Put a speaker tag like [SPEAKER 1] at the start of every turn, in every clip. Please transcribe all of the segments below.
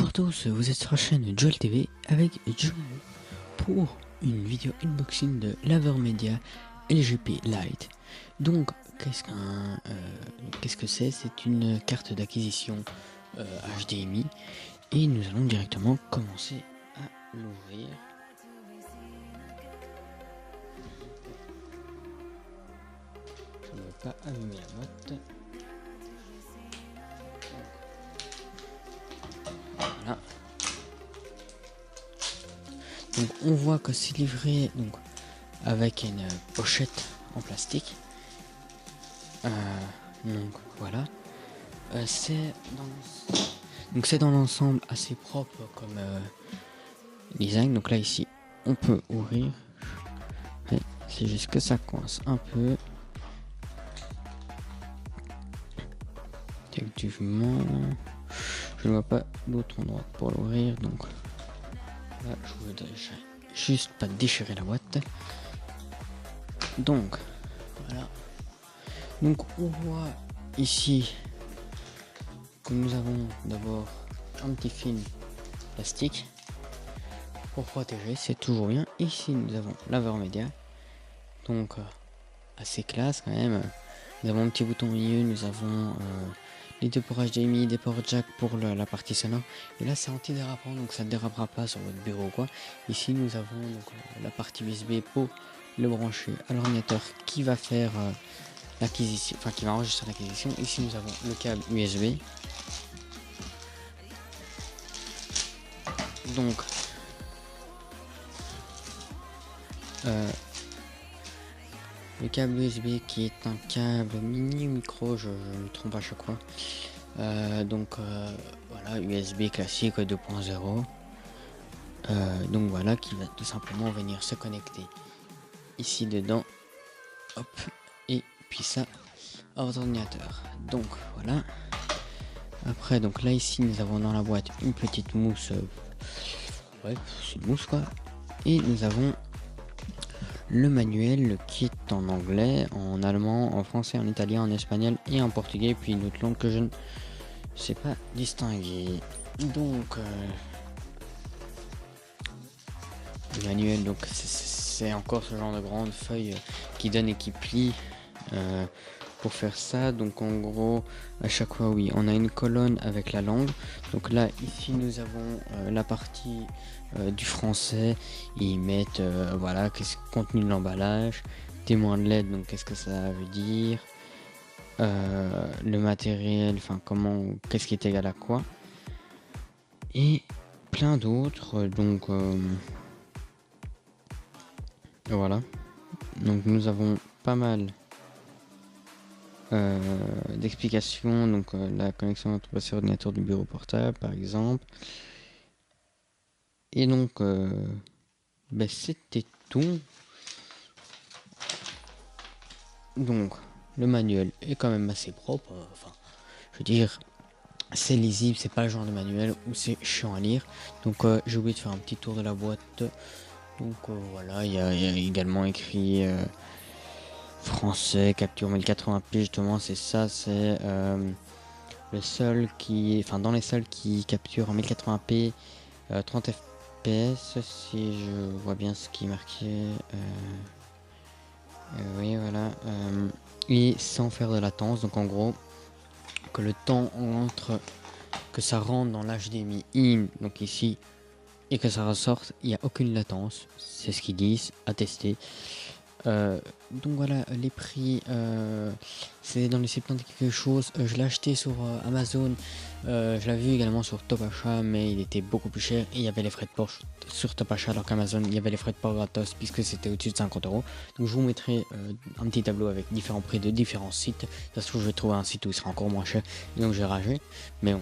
[SPEAKER 1] Bonjour à tous, vous êtes sur la chaîne Joel TV avec Joel pour une vidéo unboxing de l'Avermedia LGP Lite. Donc, qu'est-ce que c'est? C'est une carte d'acquisition HDMI et nous allons directement commencer à l'ouvrir. Je ne veux pas allumer la boîte. Voilà. Donc on voit que c'est livré donc avec une pochette en plastique. Donc voilà. C'est dans l'ensemble assez propre comme design. Donc là ici on peut ouvrir. C'est juste que ça coince un peu. Effectivement, je ne vois pas d'autre endroit pour l'ouvrir, donc là je voudrais juste pas déchirer la boîte. Donc voilà. Donc on voit ici que nous avons d'abord un petit film plastique pour protéger, c'est toujours bien. Ici nous avons l'Avermedia, donc assez classe quand même. Nous avons un petit bouton au milieu, nous avons les deux ports HDMI, des ports jack pour la partie sonore. Et là c'est anti-dérapant, donc ça ne dérapera pas sur votre bureau ou quoi. Ici nous avons donc, la partie USB pour le brancher à l'ordinateur qui va faire l'acquisition, enfin qui va enregistrer l'acquisition. Ici nous avons le câble USB. Donc le câble USB qui est un câble mini micro, je me trompe à chaque fois. Voilà, USB classique 2.0. Donc voilà, qui va tout simplement venir se connecter ici dedans. Hop, et puis ça à votre ordinateur. Donc voilà. Après, donc là ici nous avons dans la boîte une petite mousse. Ouais, c'est une mousse quoi. Et nous avons le manuel qui est en anglais, en allemand, en français, en italien, en espagnol et en portugais, puis une autre langue que je ne sais pas distinguer. Donc le manuel, donc c'est encore ce genre de grande feuille qui donne et qui plie pour faire ça. Donc en gros à chaque fois oui on a une colonne avec la langue. Donc là ici nous avons la partie du français. Ils mettent voilà qu'est-ce contenu de l'emballage, témoin de l'aide, donc qu'est-ce que ça veut dire, le matériel, enfin comment, qu'est-ce qui est égal à quoi, et plein d'autres. Donc voilà, donc nous avons pas mal d'explications. Donc la connexion entre votre ordinateur du bureau portable par exemple. Et donc c'était tout. Donc le manuel est quand même assez propre, enfin je veux dire c'est lisible, c'est pas le genre de manuel où c'est chiant à lire. Donc j'ai oublié de faire un petit tour de la boîte. Donc voilà, il y a également écrit français, capture 1080p, justement c'est ça, c'est le seul qui, enfin dans les seuls qui capturent en 1080p 30 fps, si je vois bien ce qui est marqué. Oui voilà, et sans faire de latence. Donc en gros que le temps entre que ça rentre dans l'HDMI in, donc ici, et que ça ressorte, il n'y a aucune latence, c'est ce qu'ils disent, à tester. Donc voilà, les prix, c'est dans les 70 quelque chose. Je l'ai acheté sur Amazon, je l'avais vu également sur Top Achat, mais il était beaucoup plus cher et il y avait les frais de port sur Top Achat, alors qu'Amazon il y avait les frais de port gratos puisque c'était au-dessus de 50 euros. Donc je vous mettrai un petit tableau avec différents prix de différents sites. Ça se trouve je vais trouver un site où il sera encore moins cher et donc j'ai ragé, mais bon.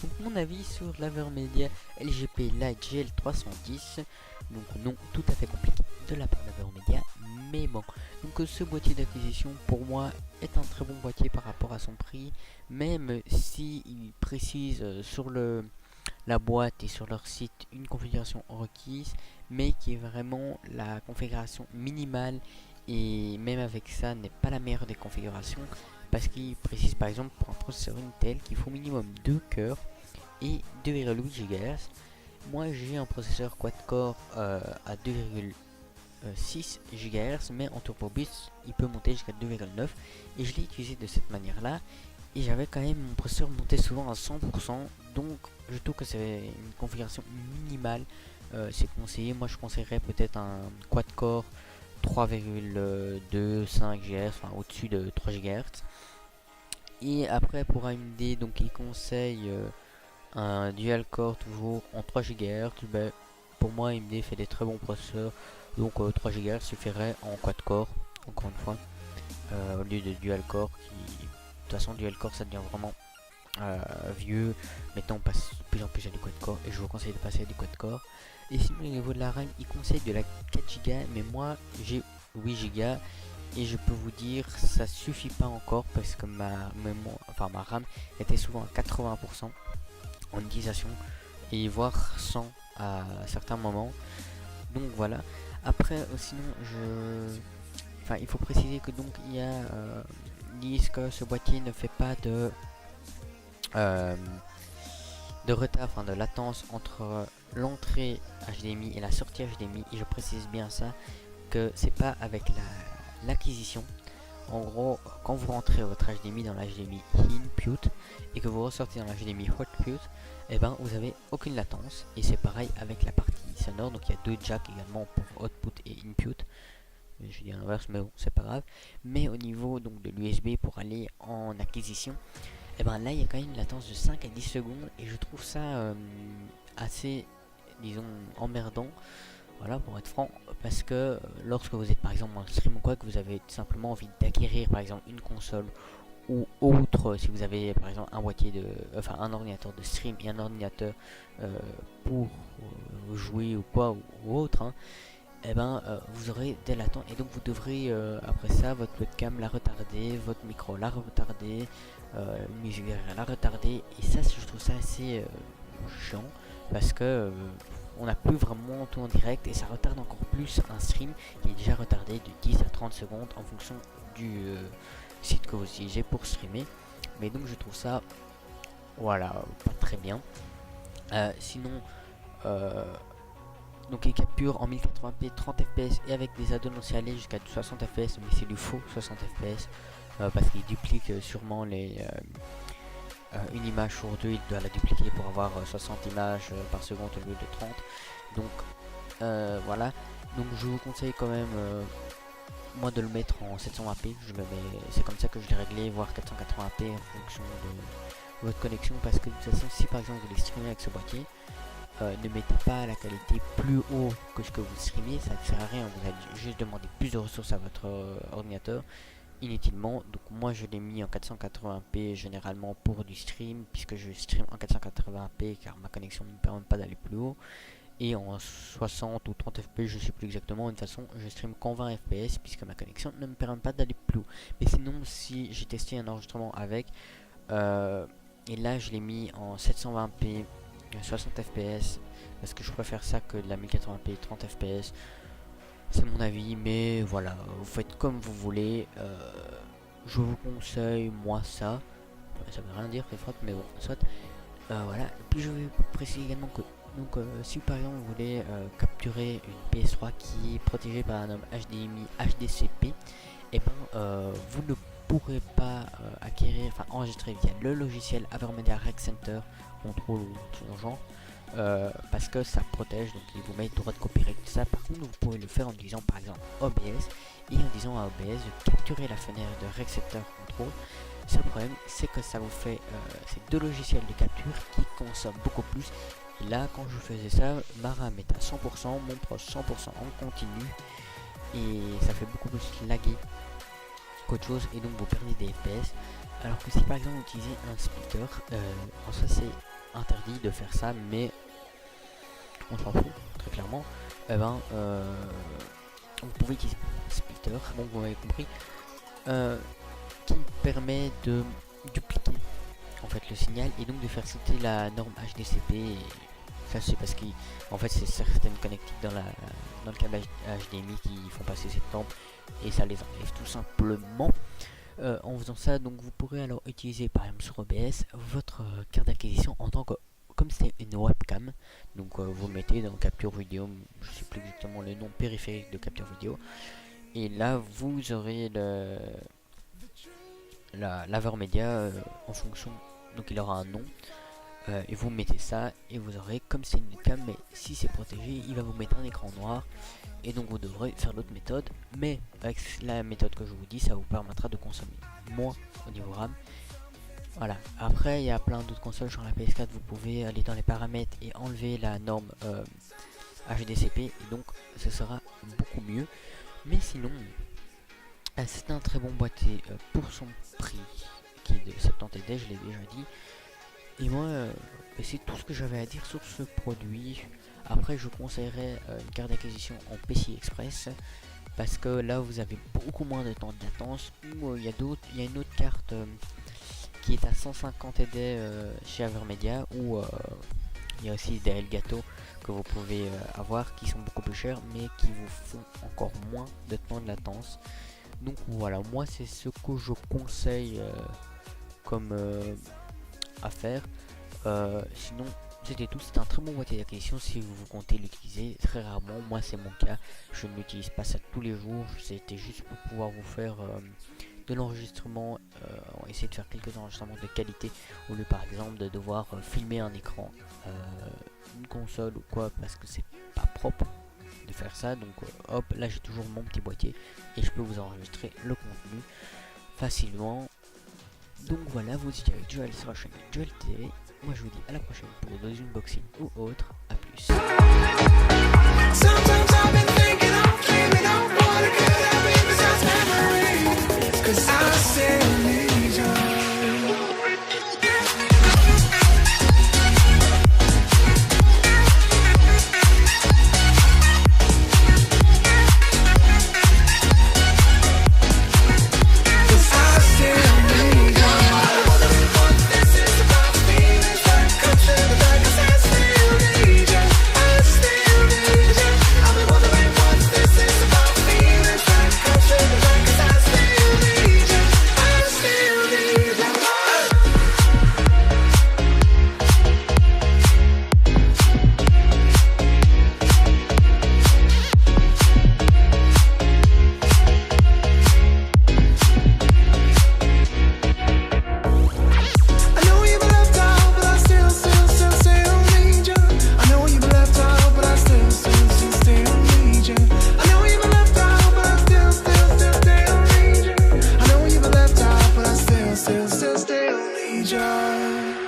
[SPEAKER 2] Donc mon avis sur l'Avermedia LGP Lite GL310, donc non tout à fait compliqué de la part d'Avermedia, mais bon. Donc ce boîtier d'acquisition pour moi est un très bon boîtier par rapport à son prix, même si il précise sur la boîte et sur leur site une configuration requise, mais qui est vraiment la configuration minimale, et même avec ça n'est pas la meilleure des configurations, parce qu'il précise par exemple pour un processeur Intel qu'il faut minimum 2 cœurs et 2,8 GHz. Moi j'ai un processeur quad-core à 2,6 GHz, mais en turbo boost il peut monter jusqu'à 2,9, et je l'ai utilisé de cette manière là, et j'avais quand même mon processeur monté souvent à 100%, donc je trouve que c'est une configuration minimale. C'est conseillé. Moi je conseillerais peut-être un quad-core 3,25 GHz, enfin au-dessus de 3 GHz. Et après pour AMD, donc il conseille un dual core toujours en 3 GHz. Ben, pour moi AMD fait des très bons processeurs, donc 3 GHz suffirait en quad core, encore une fois, au lieu de dual core qui, de toute façon dual core ça devient vraiment vieux. Maintenant on passe de plus en plus à du quad core, et je vous conseille de passer à du quad core. Et sinon au niveau de la RAM, il conseille de la 4 Go, mais moi j'ai 8 Go, et je peux vous dire ça suffit pas encore, parce que ma RAM était souvent à 80% en utilisation, et voire 100 à certains moments. Donc voilà. Après sinon il faut préciser que donc il y a disent que ce boîtier ne fait pas de retard, enfin de latence entre l'entrée HDMI et la sortie HDMI, et je précise bien ça, que c'est pas avec l'acquisition. En gros, quand vous rentrez votre HDMI dans l'HDMI input et que vous ressortez dans l'HDMI output, et ben vous avez aucune latence, et c'est pareil avec la partie sonore. Donc il y a deux jacks également pour output et input. Je dis l'inverse, mais bon, c'est pas grave. Mais au niveau donc de l'USB pour aller en acquisition, et ben là il y a quand même une latence de 5 à 10 secondes, et je trouve ça assez, disons, emmerdant. Voilà, pour être franc, parce que lorsque vous êtes par exemple en stream ou quoi, que vous avez tout simplement envie d'acquérir par exemple une console ou autre, si vous avez par exemple un boîtier un ordinateur de stream et un ordinateur pour jouer ou quoi ou autre, hein, et ben vous aurez des latents, et donc vous devrez après ça votre webcam la retarder, votre micro la retarder, musique la retarder, et ça je trouve ça assez chiant, parce que on n'a plus vraiment tout en direct, et ça retarde encore plus un stream qui est déjà retardé de 10 à 30 secondes en fonction du site que vous utilisez pour streamer. Mais donc je trouve ça, voilà, pas très bien. Sinon donc il capture en 1080p 30 fps, et avec des add-ons c'est aller jusqu'à 60 fps, mais c'est du faux 60 fps, parce qu'il duplique sûrement une image sur deux, il doit la dupliquer pour avoir 60 images par seconde au lieu de 30. Donc voilà, donc je vous conseille quand même moi de le mettre en 720p. C'est comme ça que je l'ai réglé, voire 480p en fonction de votre connexion, parce que de toute façon si par exemple vous voulez streamer avec ce boîtier, ne mettez pas la qualité plus haut que ce que vous streamez, ça ne sert à rien, vous allez juste demander plus de ressources à votre ordinateur inutilement. Donc moi je l'ai mis en 480p généralement pour du stream, puisque je stream en 480p car ma connexion ne me permet pas d'aller plus haut, et en 60 ou 30 fps je sais plus exactement. De toute façon je stream qu'en 20 fps puisque ma connexion ne me permet pas d'aller plus haut. Mais sinon si j'ai testé un enregistrement avec et là je l'ai mis en 720p 60 fps, parce que je préfère ça que de la 1080p 30 fps. C'est mon avis, mais voilà, vous faites comme vous voulez. Je vous conseille moi ça. Ça veut rien dire les frottes, mais bon, soit. Voilà. Et puis je vais préciser également que donc si par exemple vous voulez capturer une PS3 qui est protégée par un HDMI HDCP, et ben vous ne pourrez pas acquérir, enfin enregistrer via le logiciel Avermedia Rec Center Control ou ce genre, parce que ça protège, donc il vous met droit de copyright tout ça. Par contre vous pouvez le faire en disant par exemple OBS, et en disant à OBS de capturer la fenêtre de Rec Center Control. Ce problème c'est que ça vous fait ces deux logiciels de capture qui consomment beaucoup plus. Et là quand je faisais ça, ma RAM est à 100%, mon proche 100% en continu, et ça fait beaucoup plus laguer qu'autre chose, et donc vous perdez des FPS. Alors que si par exemple vous utilisez un splitter, en soi c'est interdit de faire ça, mais on s'en fout très clairement. Vous pouvez utiliser un splitter, donc vous avez compris, qui permet de dupliquer en fait le signal, et donc de faire sauter la norme HDCP. Et ça c'est parce qu'en fait c'est certaines connectiques dans le câble HDMI qui font passer cette norme, et ça les enlève tout simplement. En faisant ça, donc vous pourrez alors utiliser par exemple sur OBS votre carte d'acquisition en tant que comme c'est une webcam, donc vous le mettez dans capture vidéo, je sais plus exactement le nom périphérique de capture vidéo, et là vous aurez la laveur média en fonction, donc il aura un nom, et vous mettez ça et vous aurez, comme c'est une webcam, mais si c'est protégé, il va vous mettre un écran noir, et donc vous devrez faire l'autre méthode, mais avec la méthode que je vous dis, ça vous permettra de consommer moins au niveau RAM. Voilà, après il y a plein d'autres consoles sur la PS4, vous pouvez aller dans les paramètres et enlever la norme HDCP, et donc ce sera beaucoup mieux. Mais sinon, c'est un très bon boîtier pour son prix, qui est de 70 D, je l'ai déjà dit. Et moi, c'est tout ce que j'avais à dire sur ce produit. Après, je conseillerais une carte d'acquisition en PCI Express, parce que là vous avez beaucoup moins de temps de latence. Ou il y a une autre carte qui est à 150 D chez Avermedia, ou il y a aussi des Elgato que vous pouvez avoir, qui sont beaucoup plus chers mais qui vous font encore moins de temps de latence. Donc voilà, moi c'est ce que je conseille comme à faire. Sinon c'était tout, c'est un très bon boîtier d'acquisition si vous comptez l'utiliser. Très rarement, moi c'est mon cas, je ne l'utilise pas ça tous les jours, c'était juste pour pouvoir vous faire de l'enregistrement, essayer de faire quelques enregistrements de qualité, au lieu par exemple de devoir filmer un écran, une console ou quoi, parce que c'est pas propre de faire ça. Donc hop, là j'ai toujours mon petit boîtier et je peux vous enregistrer le contenu facilement. Donc voilà, vous étiez avec Joel sur la chaîne Joel TV. Moi je vous dis à la prochaine pour d'autres unboxings ou autres. À plus.
[SPEAKER 3] Still stay on me,